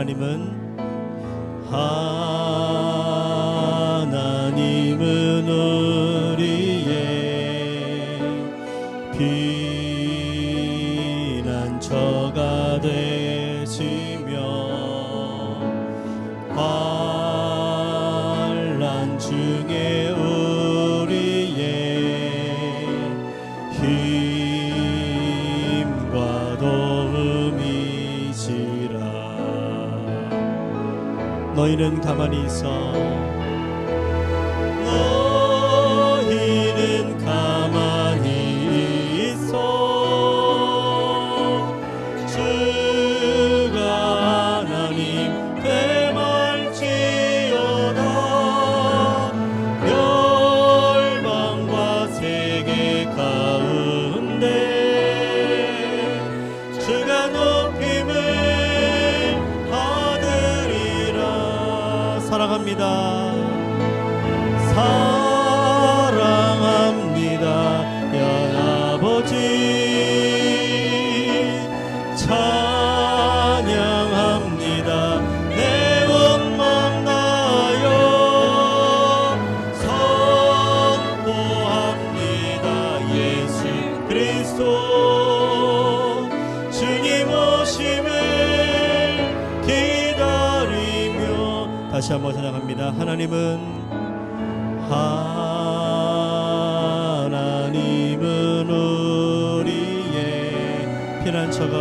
하나님은 우리의 피난처가 되시며 환난 중에 우리의 힘과 도움이시라. 너희는 가만히 있어. 너희는 가만히 있어. 주가 하나님 되말지어다. 열방과 세계 가운데 주가 높임을 받으리라. 사랑합니다. 사랑합니다. 야 아버지 찬양합니다. 내 온 맘 다하여 선포합니다. 예수 그리스도 주님 오심을 기다리며. 다시 한번 찬양합니다. 하나님은 우리의 피난처가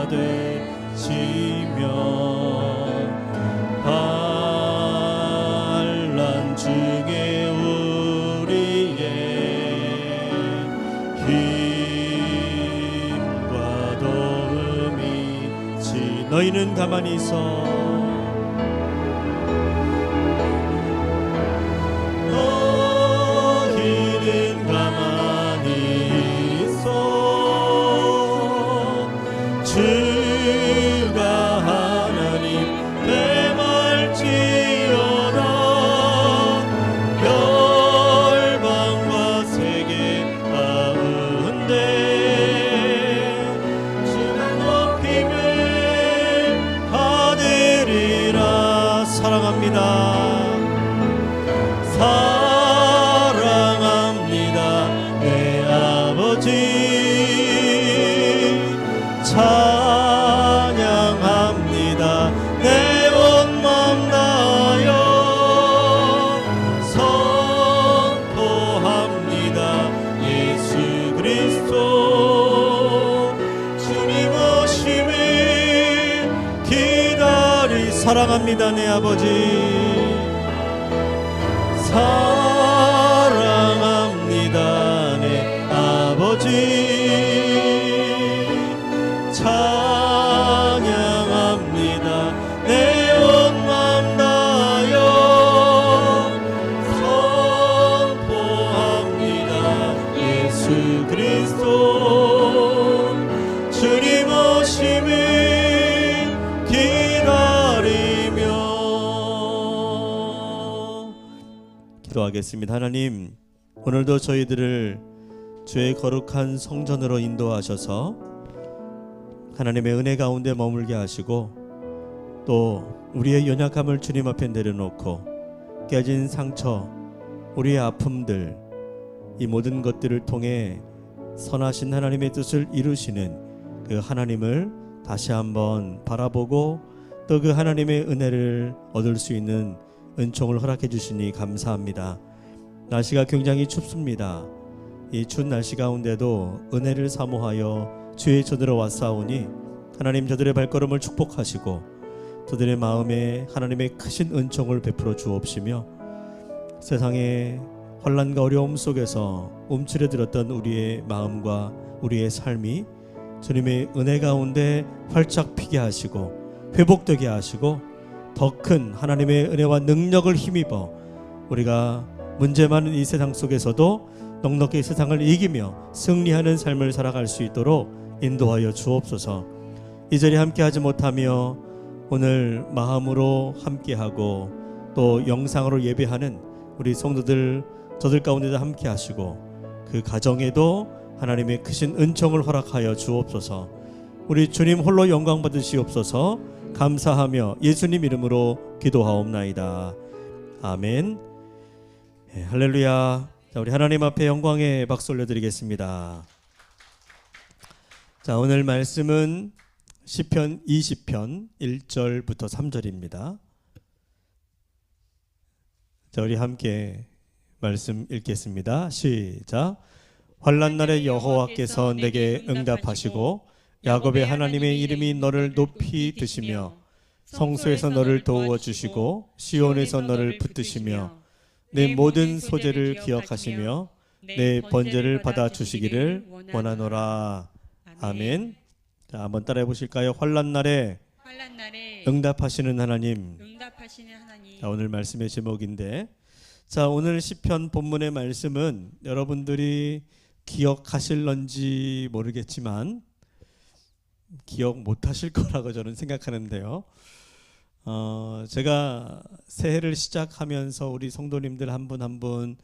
되시며 환난 중에 우리의 힘과 도움이시. 너희는 가만히 있어. 주가 하나님 되말지어다. 열방과 세계 가운데 주가 높임을 받으리라. 사랑합니다. 사랑합니다. 내 아버지 찬양합니다. 내 온 맘 다하여 선포합니다. 예수 그리스도 주님 오심을 기다리. 사랑합니다. 내 아버지 사랑합니다. 내 아버지 찬양합니다. 내 온 맘 다하여 선포합니다. 예수 그리스도 주님 오심을 기다리며. 기도하겠습니다. 하나님, 오늘도 저희들을 주의 거룩한 성전으로 인도하셔서 하나님의 은혜 가운데 머물게 하시고, 또 우리의 연약함을 주님 앞에 내려놓고 깨진 상처, 우리의 아픔들, 이 모든 것들을 통해 선하신 하나님의 뜻을 이루시는 그 하나님을 다시 한번 바라보고, 또 그 하나님의 은혜를 얻을 수 있는 은총을 허락해 주시니 감사합니다. 날씨가 굉장히 춥습니다. 이 추운 날씨 가운데도 은혜를 사모하여 주의 전으로 왔사오니 하나님 저들의 발걸음을 축복하시고 저들의 마음에 하나님의 크신 은총을 베풀어 주옵시며, 세상의 환난과 어려움 속에서 움츠려들었던 우리의 마음과 우리의 삶이 주님의 은혜 가운데 활짝 피게 하시고 회복되게 하시고, 더 큰 하나님의 은혜와 능력을 힘입어 우리가 문제 많은 이 세상 속에서도 넉넉히 세상을 이기며 승리하는 삶을 살아갈 수 있도록 인도하여 주옵소서. 이 자리에 함께하지 못하며 오늘 마음으로 함께하고 또 영상으로 예배하는 우리 성도들, 저들 가운데도 함께하시고 그 가정에도 하나님의 크신 은총을 허락하여 주옵소서. 우리 주님 홀로 영광 받으시옵소서. 감사하며 예수님 이름으로 기도하옵나이다. 아멘. 네, 할렐루야. 자, 우리 하나님 앞에 영광의 박수 올려드리겠습니다. 자, 오늘 말씀은 시편 20편 1절부터 3절입니다. 자, 우리 함께 말씀 읽겠습니다. 시작. 환난 날에 여호와께서 내게 응답하시고 야곱의 하나님의 이름이 너를 높이 드시며 성소에서 너를 도와주시고 시온에서 너를 붙드시며 내 모든 소재를 기억하시며 내 번제를 받아주시기를 원하노라. 아멘. 자, 한번 따라해 보실까요? 환난 날에 응답하시는 하나님. 자, 오늘 말씀의 제목인데, 자, 오늘 시편 본문의 말씀은 여러분들이 기억하실런지 모르겠지만 기억 못하실 거라고 저는 생각하는데요. 제가 새해를 시작하면서 우리 성도님들 한 분 한 분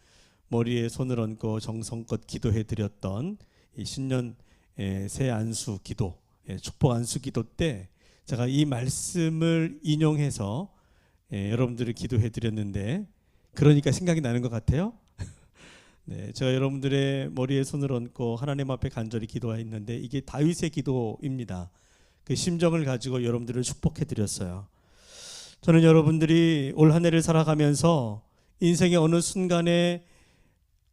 머리에 손을 얹고 정성껏 기도해 드렸던 이 신년 새 안수 기도, 축복 안수 기도 때 제가 이 말씀을 인용해서 여러분들을 기도해 드렸는데, 그러니까 생각이 나는 것 같아요. 네, 제가 여러분들의 머리에 손을 얹고 하나님 앞에 간절히 기도했는데 이게 다윗의 기도입니다. 그 심정을 가지고 여러분들을 축복해 드렸어요. 저는 여러분들이 올 한 해를 살아가면서 인생의 어느 순간에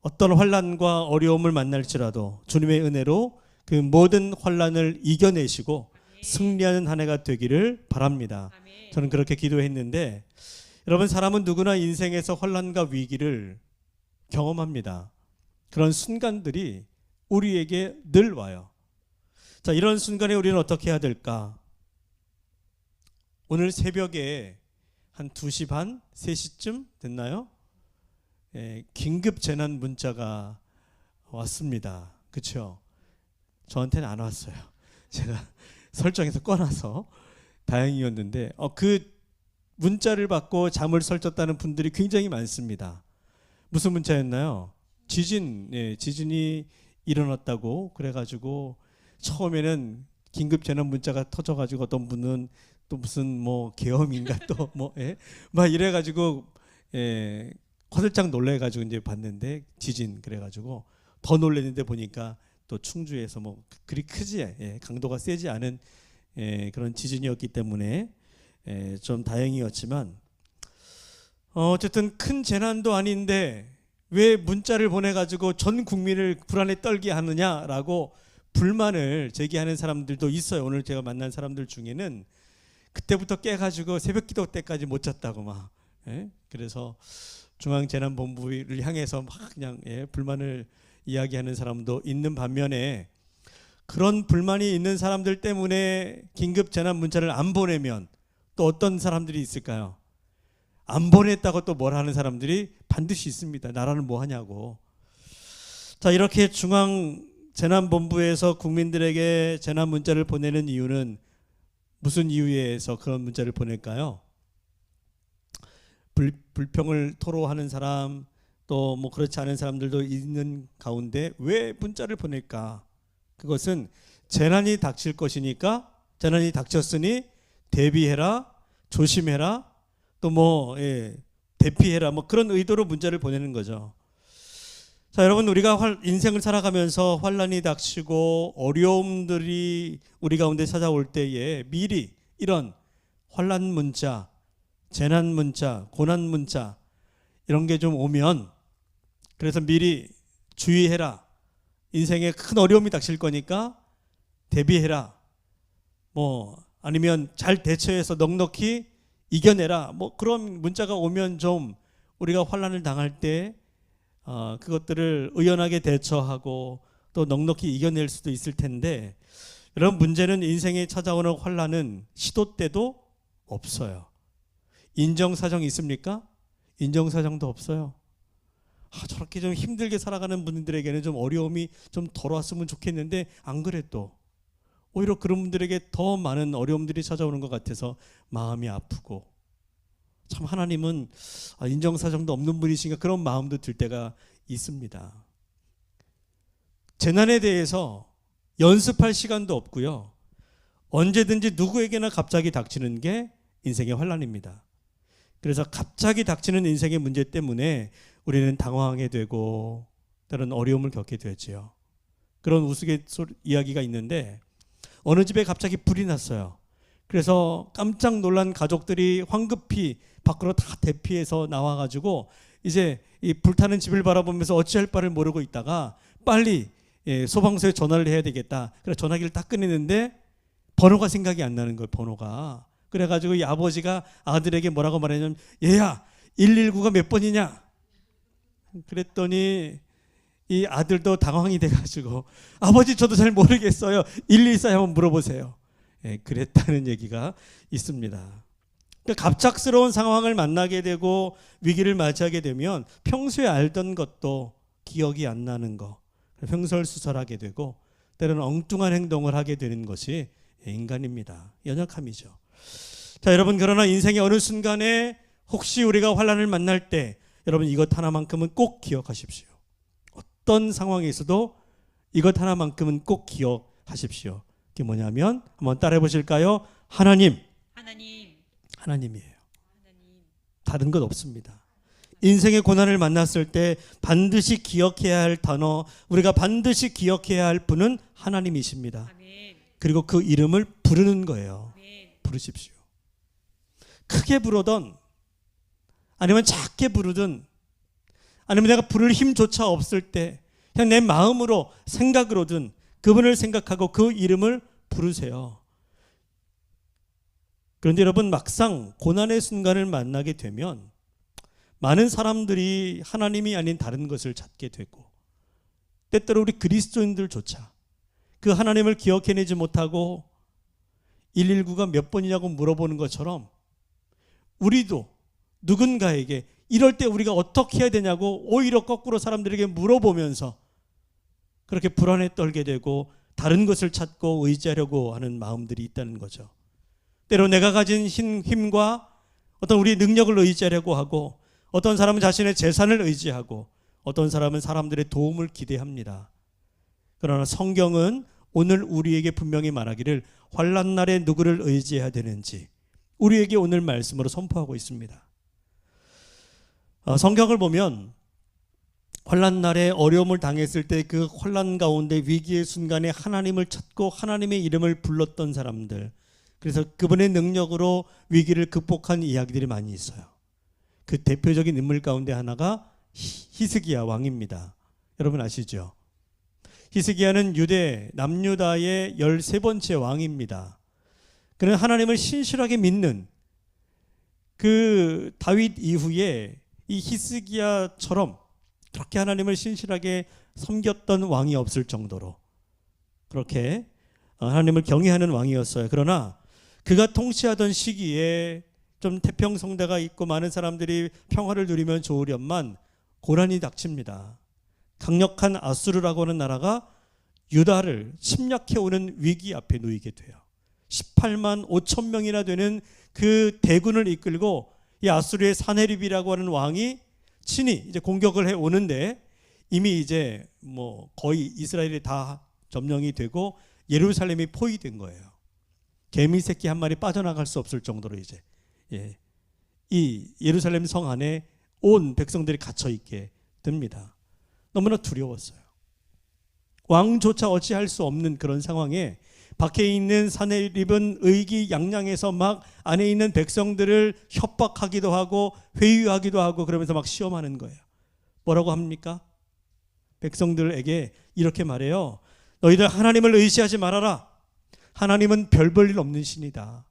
어떤 환난과 어려움을 만날지라도 주님의 은혜로 그 모든 환난을 이겨내시고 승리하는 한 해가 되기를 바랍니다. 저는 그렇게 기도했는데, 여러분, 사람은 누구나 인생에서 환난과 위기를 경험합니다. 그런 순간들이 우리에게 늘 와요. 자, 이런 순간에 우리는 어떻게 해야 될까? 오늘 새벽에 한 2시 반, 3시쯤 됐나요? 긴급 재난 문자가 왔습니다. 그렇죠? 저한테는 안 왔어요. 제가 설정해서 꺼놔서 다행이었는데 그 문자를 받고 잠을 설쳤다는 분들이 굉장히 많습니다. 무슨 문자였나요? 지진이 일어났다고 그래가지고 처음에는 긴급 재난 문자가 터져가지고 어떤 분은 또 무슨 뭐 계엄인가 또 막 이래가지고 화들짝 놀래가지고 이제 봤는데 지진 그래가지고 더 놀랐는데 보니까 또 충주에서 뭐 그리 크지 강도가 세지 않은 그런 지진이었기 때문에 좀 다행이었지만 어쨌든 큰 재난도 아닌데 왜 문자를 보내가지고 전 국민을 불안에 떨게 하느냐라고 불만을 제기하는 사람들도 있어요. 오늘 제가 만난 사람들 중에는 그때부터 깨가지고 새벽기도 때까지 못 잤다고 막 그래서 중앙재난본부를 향해서 막 그냥 불만을 이야기하는 사람도 있는 반면에, 그런 불만이 있는 사람들 때문에 긴급 재난 문자를 안 보내면 또 어떤 사람들이 있을까요? 안 보냈다고 또 뭘 하는 사람들이 반드시 있습니다. 나라는 뭐 하냐고. 자, 이렇게 중앙재난본부에서 국민들에게 재난 문자를 보내는 이유는 무슨 이유에서 그런 문자를 보낼까요? 불평을 토로하는 사람, 또 뭐 그렇지 않은 사람들도 있는 가운데 왜 문자를 보낼까? 그것은 재난이 닥칠 것이니까, 재난이 닥쳤으니 대비해라, 조심해라, 또 뭐 대피해라, 뭐 그런 의도로 문자를 보내는 거죠. 자, 여러분, 우리가 인생을 살아가면서 환난이 닥치고 어려움들이 우리 가운데 찾아올 때에 미리 이런 환난 문자, 재난 문자, 고난 문자 이런 게 좀 오면, 그래서 미리 주의해라, 인생에 큰 어려움이 닥칠 거니까 대비해라, 뭐 아니면 잘 대처해서 넉넉히 이겨내라, 뭐 그런 문자가 오면 좀 우리가 환난을 당할 때 그것들을 의연하게 대처하고 또 넉넉히 이겨낼 수도 있을 텐데, 여러분, 문제는 인생에 찾아오는 환난은 시도 때도 없어요. 인정사정 있습니까? 인정사정도 없어요. 저렇게 좀 힘들게 살아가는 분들에게는 좀 어려움이 좀 덜 왔으면 좋겠는데 안 그래. 또 오히려 그런 분들에게 더 많은 어려움들이 찾아오는 것 같아서 마음이 아프고, 참 하나님은 인정사정도 없는 분이신가 그런 마음도 들 때가 있습니다. 재난에 대해서 연습할 시간도 없고요. 언제든지 누구에게나 갑자기 닥치는 게 인생의 환난입니다. 그래서 갑자기 닥치는 인생의 문제 때문에 우리는 당황하게 되고 때로는 어려움을 겪게 되지요. 그런 우스갯소리 이야기가 있는데 어느 집에 갑자기 불이 났어요. 그래서 깜짝 놀란 가족들이 황급히 밖으로 다 대피해서 나와가지고 이제 이 불타는 집을 바라보면서 어찌할 바를 모르고 있다가 빨리 소방서에 전화를 해야 되겠다. 그래서 전화기를 딱 꺼냈는데 번호가 생각이 안 나는 거예요. 번호가. 그래가지고 이 아버지가 아들에게 뭐라고 말했냐면 얘야 119가 몇 번이냐. 그랬더니 이 아들도 당황이 돼가지고 아버지 저도 잘 모르겠어요. 114 한번 물어보세요. 그랬다는 얘기가 있습니다. 그러니까 갑작스러운 상황을 만나게 되고 위기를 맞이하게 되면 평소에 알던 것도 기억이 안 나는 거, 횡설수설하게 되고 때로는 엉뚱한 행동을 하게 되는 것이 인간입니다. 연약함이죠. 자, 여러분, 그러나 인생의 어느 순간에 혹시 우리가 환난을 만날 때 여러분 이것 하나만큼은 꼭 기억하십시오. 어떤 상황에 있어도 이것 하나만큼은 꼭 기억하십시오. 그게 뭐냐면 한번 따라해 보실까요? 하나님이에요. 다른 것 없습니다. 인생의 고난을 만났을 때 반드시 기억해야 할 단어, 우리가 반드시 기억해야 할 분은 하나님이십니다. 그리고 그 이름을 부르는 거예요. 부르십시오. 크게 부르던 아니면 작게 부르든 아니면 내가 부를 힘조차 없을 때 그냥 내 마음으로 생각으로든 그분을 생각하고 그 이름을 부르세요. 그런데 여러분 막상 고난의 순간을 만나게 되면 많은 사람들이 하나님이 아닌 다른 것을 찾게 되고 때때로 우리 그리스도인들조차 그 하나님을 기억해내지 못하고 119가 몇 번이냐고 물어보는 것처럼 우리도 누군가에게 이럴 때 우리가 어떻게 해야 되냐고 오히려 거꾸로 사람들에게 물어보면서 그렇게 불안에 떨게 되고 다른 것을 찾고 의지하려고 하는 마음들이 있다는 거죠. 때로 내가 가진 힘과 어떤 우리의 능력을 의지하려고 하고 어떤 사람은 자신의 재산을 의지하고 어떤 사람은 사람들의 도움을 기대합니다. 그러나 성경은 오늘 우리에게 분명히 말하기를 환난 날에 누구를 의지해야 되는지 우리에게 오늘 말씀으로 선포하고 있습니다. 성경을 보면 환난 날에 어려움을 당했을 때 그 환난 가운데 위기의 순간에 하나님을 찾고 하나님의 이름을 불렀던 사람들, 그래서 그분의 능력으로 위기를 극복한 이야기들이 많이 있어요. 그 대표적인 인물 가운데 하나가 히스기야 왕입니다. 여러분 아시죠? 히스기야는 유대 남유다의 13번째 왕입니다. 그는 하나님을 신실하게 믿는 그 다윗 이후에 이 히스기야처럼 그렇게 하나님을 신실하게 섬겼던 왕이 없을 정도로 그렇게 하나님을 경외하는 왕이었어요. 그러나 그가 통치하던 시기에 좀 태평성대가 있고 많은 사람들이 평화를 누리면 좋으련만 고난이 닥칩니다. 강력한 아수르라고 하는 나라가 유다를 침략해오는 위기 앞에 놓이게 돼요. 18만 5천 명이나 되는 그 대군을 이끌고 이 아수르의 사네립이라고 하는 왕이 친히 이제 공격을 해 오는데 이미 이제 뭐 거의 이스라엘이 다 점령이 되고 예루살렘이 포위된 거예요. 개미 새끼 한 마리 빠져나갈 수 없을 정도로 이제 이 예루살렘 성 안에 온 백성들이 갇혀 있게 됩니다. 너무나 두려웠어요. 왕조차 어찌할 수 없는 그런 상황에 밖에 있는 사네립은 의기양양해서 막 안에 있는 백성들을 협박하기도 하고 회유하기도 하고 그러면서 막 시험하는 거예요. 뭐라고 합니까? 백성들에게 이렇게 말해요. 너희들 하나님을 의지하지 말아라. 하나님은 별 볼 일 없는 신이다.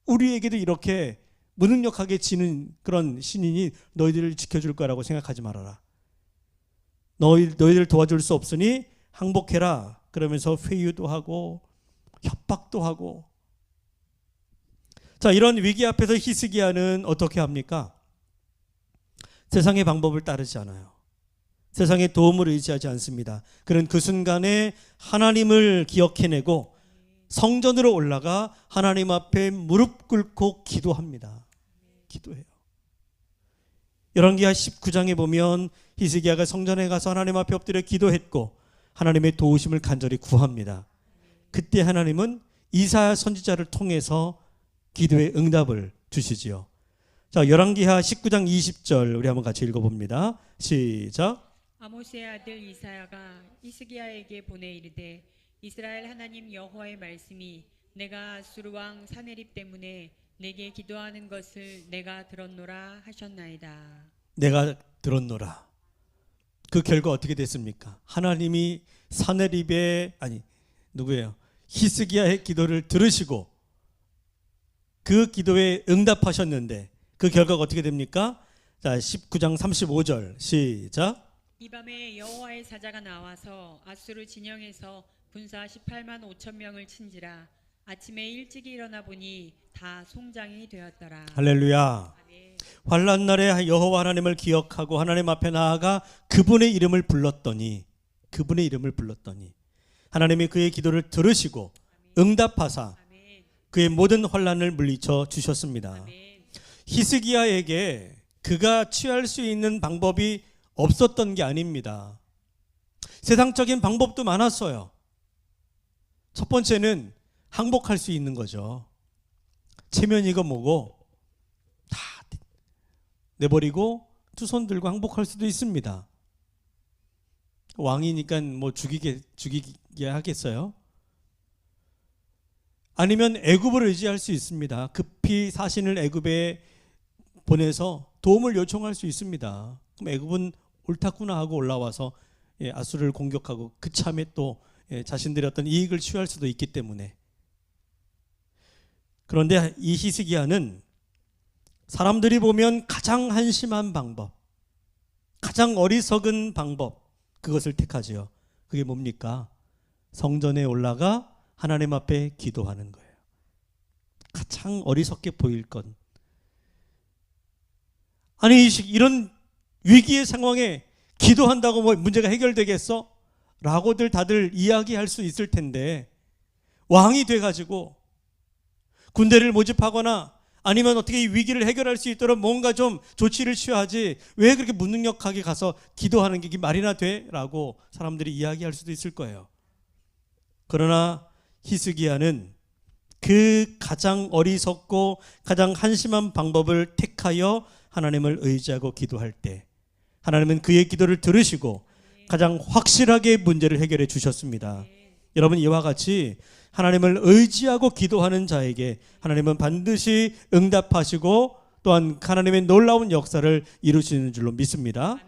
우리에게도 이렇게 무능력하게 지는 그런 신이니 너희들을 지켜줄 거라고 생각하지 말아라. 너희들 도와줄 수 없으니 항복해라. 그러면서 회유도 하고 협박도 하고. 자, 이런 위기 앞에서 히스기야는 어떻게 합니까? 세상의 방법을 따르지 않아요. 세상의 도움을 의지하지 않습니다. 그는 그 순간에 하나님을 기억해내고 성전으로 올라가 하나님 앞에 무릎 꿇고 기도합니다. 기도해요. 열왕기하 19장에 보면 히스기야가 성전에 가서 하나님 앞에 엎드려 기도했고 하나님의 도우심을 간절히 구합니다. 그때 하나님은 이사야 선지자를 통해서 기도의 응답을 주시지요. 자, 열왕기하 19장 20절 우리 한번 같이 읽어봅니다. 시작. 아모스의 아들 이사야가 히스기야에게 보내 이르되 이스라엘 하나님 여호와의 말씀이 내가 아수르 왕 사네립 때문에 내게 기도하는 것을 내가 들었노라 하셨나이다. 내가 들었노라. 그 결과 어떻게 됐습니까? 하나님이 사네립의 누구예요? 히스기야의 기도를 들으시고 그 기도에 응답하셨는데 그 결과가 어떻게 됩니까? 자, 19장 35절 시작. 이 밤에 여호와의 사자가 나와서 아수르 진영에서 군사 18만 5천 명을 친지라. 아침에 일찍이 일어나 보니 다 송장이 되었더라. 할렐루야. 아멘. 환난 날에 여호와 하나님을 기억하고 하나님 앞에 나아가 그분의 이름을 불렀더니 하나님이 그의 기도를 들으시고 응답하사 아멘. 그의 모든 환난을 물리쳐 주셨습니다. 아멘. 히스기야에게 그가 취할 수 있는 방법이 없었던 게 아닙니다. 세상적인 방법도 많았어요. 첫 번째는 항복할 수 있는 거죠. 체면이고 뭐고 다 내버리고 두 손 들고 항복할 수도 있습니다. 왕이니까 뭐 죽이게 하겠어요? 아니면 애굽을 의지할 수 있습니다. 급히 사신을 애굽에 보내서 도움을 요청할 수 있습니다. 그럼 애굽은 옳다구나 하고 올라와서 아수르를 공격하고 그참에 또 자신들의 어떤 이익을 취할 수도 있기 때문에. 그런데 이 히스기야는 사람들이 보면 가장 한심한 방법, 가장 어리석은 방법, 그것을 택하지요. 그게 뭡니까? 성전에 올라가 하나님 앞에 기도하는 거예요. 가장 어리석게 보일 것. 아니, 이런 위기의 상황에 기도한다고 뭐 문제가 해결되겠어? 라고들 다들 이야기할 수 있을 텐데, 왕이 돼가지고 군대를 모집하거나 아니면 어떻게 이 위기를 해결할 수 있도록 뭔가 좀 조치를 취하지 왜 그렇게 무능력하게 가서 기도하는 게 말이나 돼? 라고 사람들이 이야기할 수도 있을 거예요. 그러나 히스기야는 그 가장 어리석고 가장 한심한 방법을 택하여 하나님을 의지하고 기도할 때 하나님은 그의 기도를 들으시고 가장 확실하게 문제를 해결해 주셨습니다. 여러분, 이와 같이 하나님을 의지하고 기도하는 자에게 하나님은 반드시 응답하시고 또한 하나님의 놀라운 역사를 이루시는 줄로 믿습니다.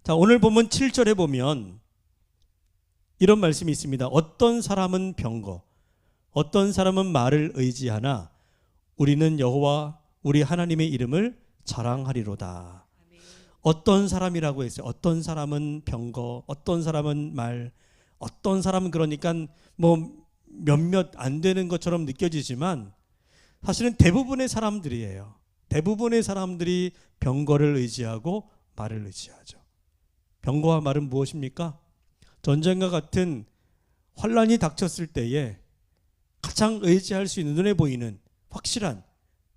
자, 오늘 본문 7절에 보면 이런 말씀이 있습니다. 어떤 사람은 병거, 어떤 사람은 말을 의지하나 우리는 여호와 우리 하나님의 이름을 자랑하리로다. 어떤 사람이라고 했어요. 어떤 사람은 병거, 어떤 사람은 말, 어떤 사람은 그러니까 뭐 몇몇 안 되는 것처럼 느껴지지만 사실은 대부분의 사람들이에요. 대부분의 사람들이 병거를 의지하고 말을 의지하죠. 병거와 말은 무엇입니까? 전쟁과 같은 환란이 닥쳤을 때에 가장 의지할 수 있는, 눈에 보이는 확실한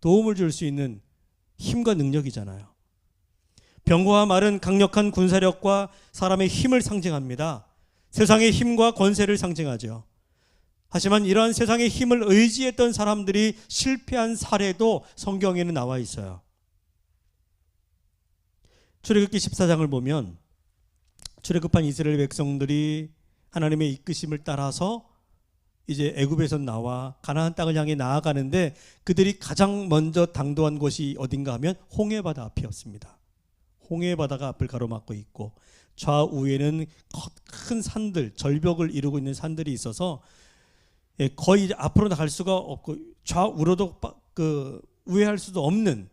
도움을 줄 수 있는 힘과 능력이잖아요. 병거와 말은 강력한 군사력과 사람의 힘을 상징합니다. 세상의 힘과 권세를 상징하죠. 하지만 이러한 세상의 힘을 의지했던 사람들이 실패한 사례도 성경에는 나와 있어요. 출애굽기 14장을 보면 출애굽한 이스라엘 백성들이 하나님의 이끄심을 따라서 이제 애굽에서 나와 가나안 땅을 향해 나아가는데 그들이 가장 먼저 당도한 곳이 어딘가 하면 홍해바다 앞이었습니다. 홍해바다가 앞을 가로막고 있고 좌우에는 큰 산들, 절벽을 이루고 있는 산들이 있어서 거의 앞으로 나갈 수가 없고 좌우로도 우회할 수도 없는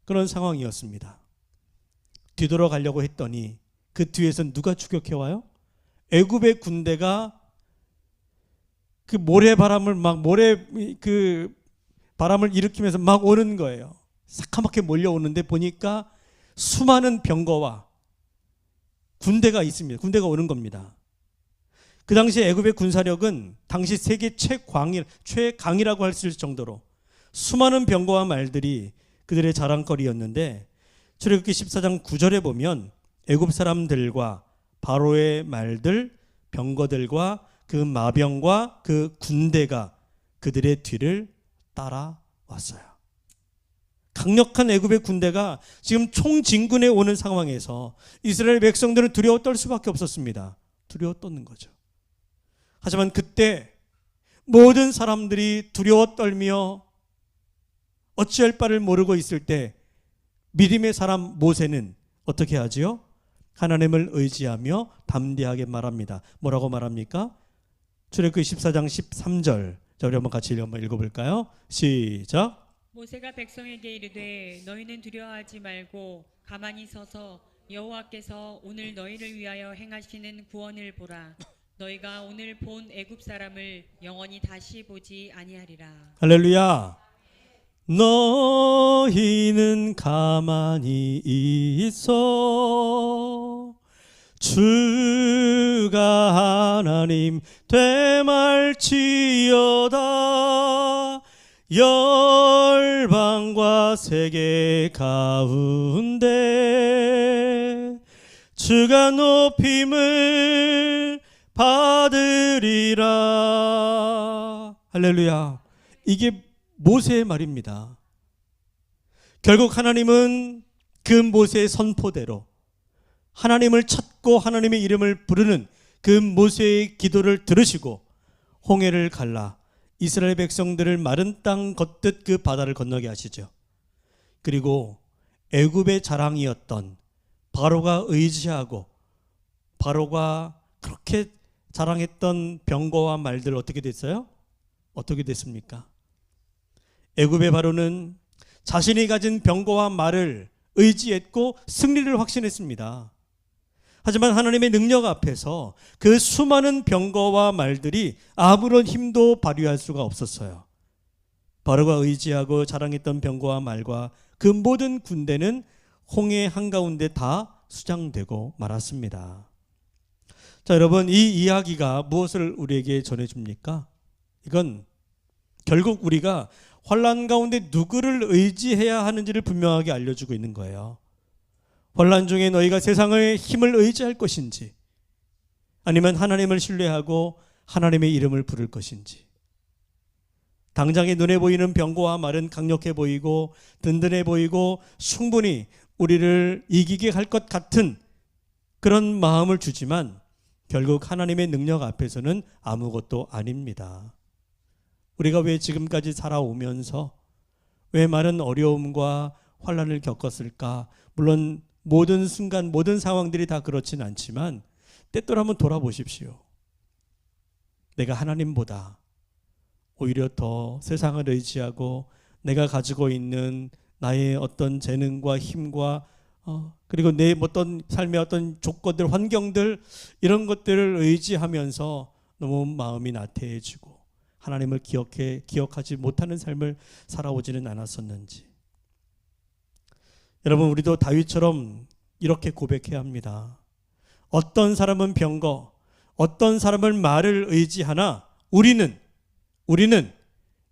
그런 상황이었습니다. 뒤돌아가려고 했더니 그 뒤에서 누가 추격해 와요? 애굽의 군대가 그 모래바람을 바람을 일으키면서 막 오는 거예요. 새카맣게 몰려오는데 보니까 수많은 병거와 군대가 있습니다. 군대가 오는 겁니다. 그 당시 애굽의 군사력은 당시 세계 최강이라고 할 수 있을 정도로 수많은 병거와 말들이 그들의 자랑거리였는데 출애굽기 14장 9절에 보면 애굽 사람들과 바로의 말들, 병거들과 그 마병과 그 군대가 그들의 뒤를 따라왔어요. 강력한 애굽의 군대가 지금 총진군에 오는 상황에서 이스라엘 백성들은 두려워 떨 수밖에 없었습니다. 두려워 떠는 거죠. 하지만 그때 모든 사람들이 두려워 떨며 어찌할 바를 모르고 있을 때 믿음의 사람 모세는 어떻게 하지요? 하나님을 의지하며 담대하게 말합니다. 뭐라고 말합니까? 출애굽기 14장 13절. 자, 우리 한번 같이 한번 읽어볼까요? 시작. 모세가 백성에게 이르되 너희는 두려워하지 말고 가만히 서서 여호와께서 오늘 너희를 위하여 행하시는 구원을 보라. 너희가 오늘 본 애굽 사람을 영원히 다시 보지 아니하리라. 할렐루야. 너희는 가만히 있어 주가 하나님 되말지어다. 열방과 세계 가운데 주가 높임을 받으리라. 할렐루야. 이게 모세의 말입니다. 결국 하나님은 그 모세의 선포대로 하나님을 찾고 하나님의 이름을 부르는 그 모세의 기도를 들으시고 홍해를 갈라 이스라엘 백성들을 마른 땅 걷듯 그 바다를 건너게 하시죠. 그리고 애굽의 자랑이었던 바로가 의지하고 바로가 그렇게 자랑했던 병거와 말들 어떻게 됐어요? 어떻게 됐습니까? 애굽의 바로는 자신이 가진 병거와 말을 의지했고 승리를 확신했습니다. 하지만 하나님의 능력 앞에서 그 수많은 병거와 말들이 아무런 힘도 발휘할 수가 없었어요. 바로가 의지하고 자랑했던 병거와 말과 그 모든 군대는 홍해 한가운데 다 수장되고 말았습니다. 자, 여러분, 이 이야기가 무엇을 우리에게 전해줍니까? 이건 결국 우리가 환난 가운데 누구를 의지해야 하는지를 분명하게 알려주고 있는 거예요. 환난 중에 너희가 세상의 힘을 의지할 것인지 아니면 하나님을 신뢰하고 하나님의 이름을 부를 것인지. 당장에 눈에 보이는 병거와 말은 강력해 보이고 든든해 보이고 충분히 우리를 이기게 할 것 같은 그런 마음을 주지만 결국 하나님의 능력 앞에서는 아무것도 아닙니다. 우리가 왜 지금까지 살아오면서 왜 많은 어려움과 환난을 겪었을까? 물론 모든 순간 모든 상황들이 다 그렇진 않지만 때때로 한번 돌아보십시오. 내가 하나님보다 오히려 더 세상을 의지하고 내가 가지고 있는 나의 어떤 재능과 힘과 그리고 내 어떤 삶의 어떤 조건들, 환경들 이런 것들을 의지하면서 너무 마음이 나태해지고 하나님을 기억하지 못하는 삶을 살아오지는 않았었는지. 여러분, 우리도 다윗처럼 이렇게 고백해야 합니다. 어떤 사람은 병거, 어떤 사람은 말을 의지하나 우리는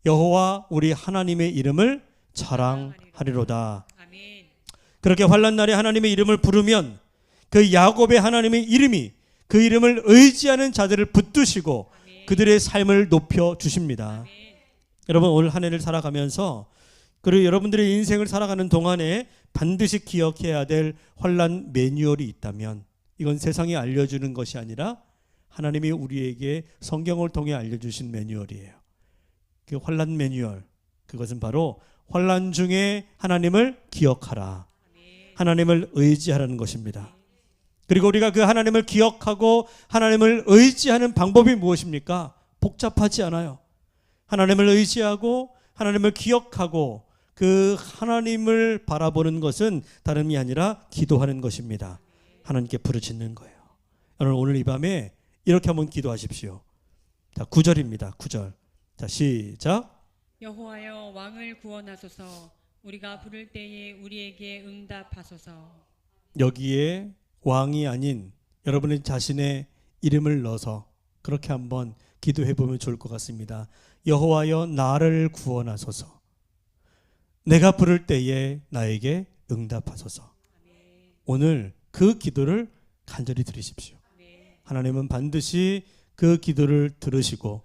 여호와 우리 하나님의 이름을 자랑하리로다. 아멘. 그렇게 환난 날에 하나님의 이름을 부르면 그 야곱의 하나님의 이름이 그 이름을 의지하는 자들을 붙드시고 그들의 삶을 높여 주십니다. 여러분, 오늘 한 해를 살아가면서 그리고 여러분들의 인생을 살아가는 동안에 반드시 기억해야 될 환난 매뉴얼이 있다면 이건 세상이 알려주는 것이 아니라 하나님이 우리에게 성경을 통해 알려주신 매뉴얼이에요. 그 환난 매뉴얼, 그것은 바로 환난 중에 하나님을 기억하라, 하나님을 의지하라는 것입니다. 그리고 우리가 그 하나님을 기억하고 하나님을 의지하는 방법이 무엇입니까? 복잡하지 않아요. 하나님을 의지하고 하나님을 기억하고 그 하나님을 바라보는 것은 다름이 아니라 기도하는 것입니다. 하나님께 부르짖는 거예요. 여러분, 오늘 이 밤에 이렇게 한번 기도하십시오. 자, 9절입니다. 9절. 자, 시작. 여호와여 왕을 구원하소서. 우리가 부를 때에 우리에게 응답하소서. 여기에 왕이 아닌 여러분의 자신의 이름을 넣어서 그렇게 한번 기도해 보면 좋을 것 같습니다. 여호와여 나를 구원하소서. 내가 부를 때에 나에게 응답하소서. 오늘 그 기도를 간절히 드리십시오. 하나님은 반드시 그 기도를 들으시고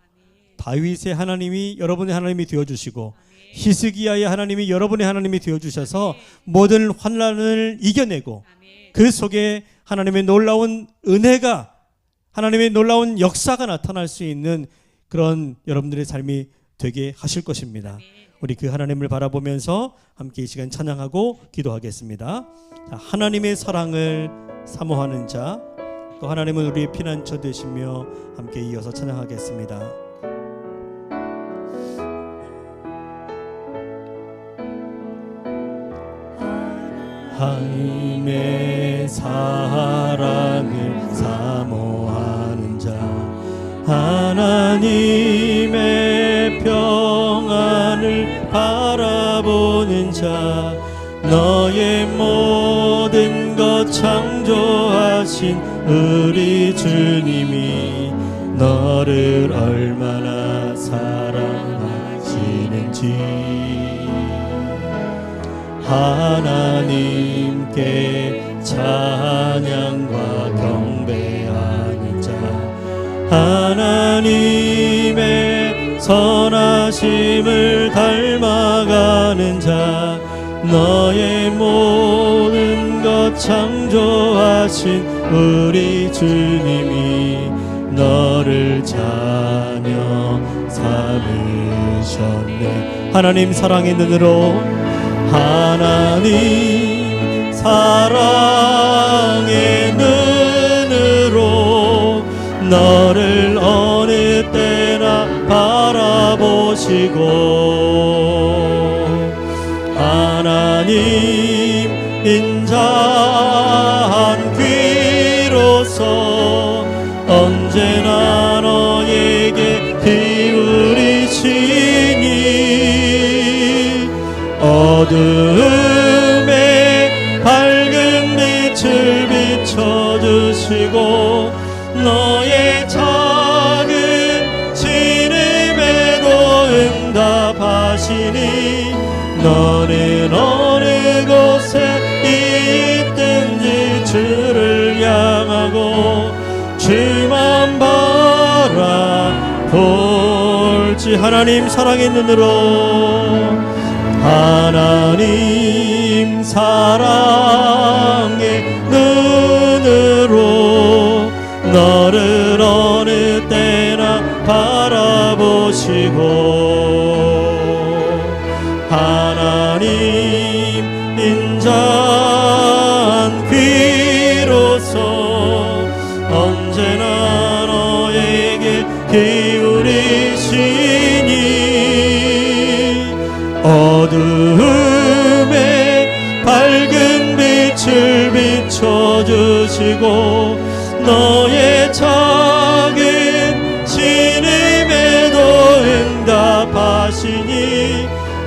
다윗의 하나님이 여러분의 하나님이 되어주시고 히스기야의 하나님이 여러분의 하나님이 되어주셔서 모든 환난을 이겨내고 그 속에 하나님의 놀라운 은혜가, 하나님의 놀라운 역사가 나타날 수 있는 그런 여러분들의 삶이 되게 하실 것입니다. 우리 그 하나님을 바라보면서 함께 이 시간 찬양하고 기도하겠습니다. 자, 하나님의 사랑을 사모하는 자, 또 하나님은 우리의 피난처 되시며 함께 이어서 찬양하겠습니다. 하나님의 사랑을 사모하는 자, 하나님의 평안을 바라보는 자, 너의 모든 것 창조하신 우리 주님이 너를 얼마나 사랑하시는지 하나님께 찬양과 경배하는 자, 하나님의 선하심을 닮아가는 자, 너의 모든 것 창조하신 우리 주님이 너를 자녀 삼으셨네. 하나님 사랑의 눈으로, 하나님 사랑의 눈으로 너를 어느 때나 바라보시고, 하나님 인자한 귀로서 언제나 너에게 기울이시니 어둠에 밝은 빛을 비춰주시고 너의 작은 신음에도 응답하시니 너는 어느 곳에 있든지 주를 향하고 주만 바라볼지. 하나님 사랑의 눈으로, 하나님 사랑의 눈으로 너를 어느 때나 바라보시고, 하나님 인자한 귀로서 언제나 너에게 기울이시니 어둠에 밝은 빛을 비춰주시고 너의 작은 신음에도 응답하시니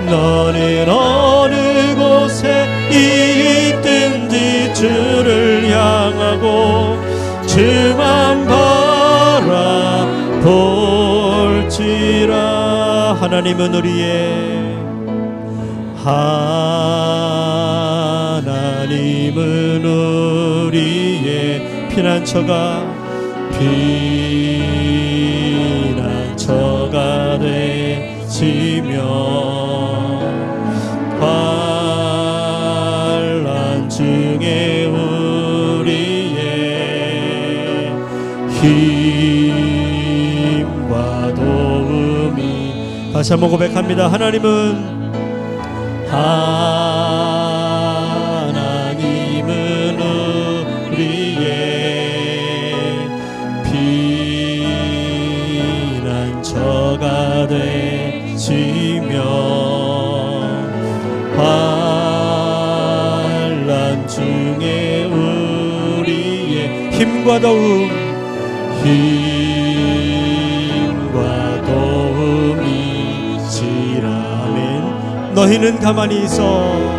너는 어느 곳에 있든지 주를 향하고 주만 바라볼지라. 하나님은 우리의, 하나님은 우리의 피난처가 되시며 환난 중에 우리의 힘과 도움이. 다시 한번 고백합니다. 하나님은 우리의 피난처가 되시며 환난 중에 우리의 힘과 도움이 시라면 너희는 가만히 있어.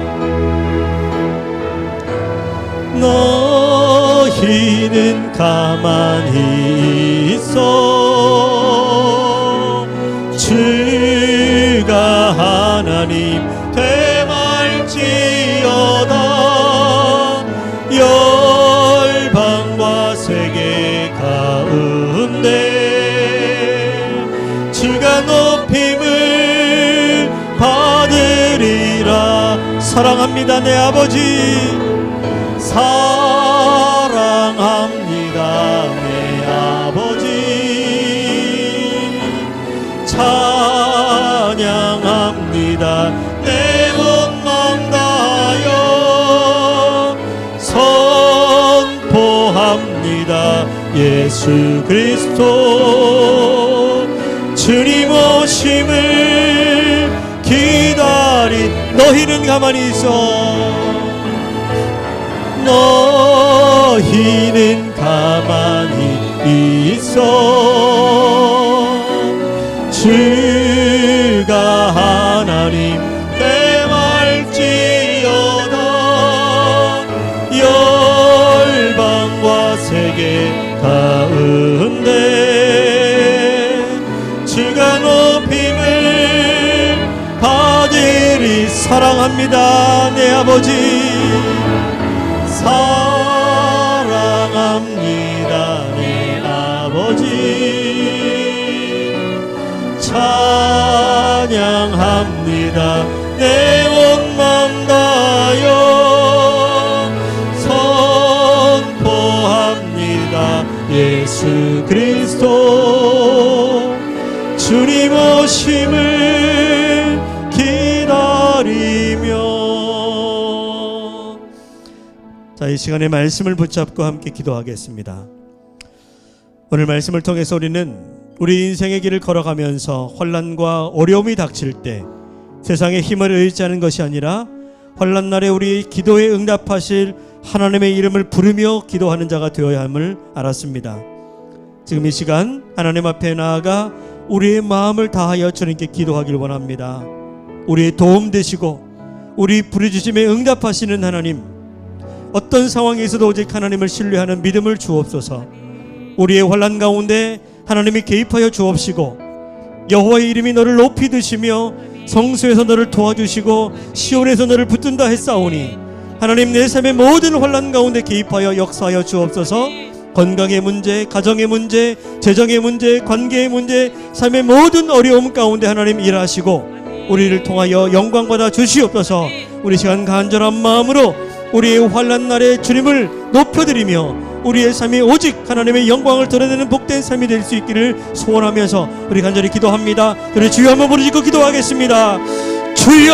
너희는 가만히 있어. 주가 하나님 되말지어다. 열방과 세계 가운데 주가 사랑합니다 내 아버지. 사랑합니다 내 아버지. 찬양합니다 내 온마음 다하여. 선포합니다 예수 그리스도. 주님 오심을 기다린 너희는 가만히 있어. 너희는 가만히 있어. 주가 하나님 대말지어다. 열방과 세계 가운데 주가 높임을 받으리. 사랑합니다 내 아버지. 사랑합니다 내 아버지. 찬양합니다 내 온 마음 다하여. 선포합니다 예수 그리스도. 주님 오심을 기다리며. 자, 이 시간에 말씀을 붙잡고 함께 기도하겠습니다. 오늘 말씀을 통해서 우리는 우리 인생의 길을 걸어가면서 환난과 어려움이 닥칠 때 세상의 힘을 의지하는 것이 아니라 환난 날에 우리 기도에 응답하실 하나님의 이름을 부르며 기도하는 자가 되어야 함을 알았습니다. 지금 이 시간 하나님 앞에 나아가 우리의 마음을 다하여 주님께 기도하길 원합니다. 우리의 도움 되시고 우리 부르짖음에 응답하시는 하나님, 어떤 상황에서도 오직 하나님을 신뢰하는 믿음을 주옵소서. 우리의 환난 가운데 하나님이 개입하여 주옵시고 여호와의 이름이 너를 높이 드시며 성소에서 너를 도와주시고 시온에서 너를 붙든다 했사오니 하나님 내 삶의 모든 환난 가운데 개입하여 역사하여 주옵소서. 건강의 문제, 가정의 문제, 재정의 문제, 관계의 문제, 삶의 모든 어려움 가운데 하나님 일하시고 우리를 통하여 영광 받아 주시옵소서. 우리 시간 간절한 마음으로 우리의 환난 날에 주님을 높여드리며 우리의 삶이 오직 하나님의 영광을 드러내는 복된 삶이 될 수 있기를 소원하면서 우리 간절히 기도합니다. 우리 주여 한번 부르짖고 기도하겠습니다. 주여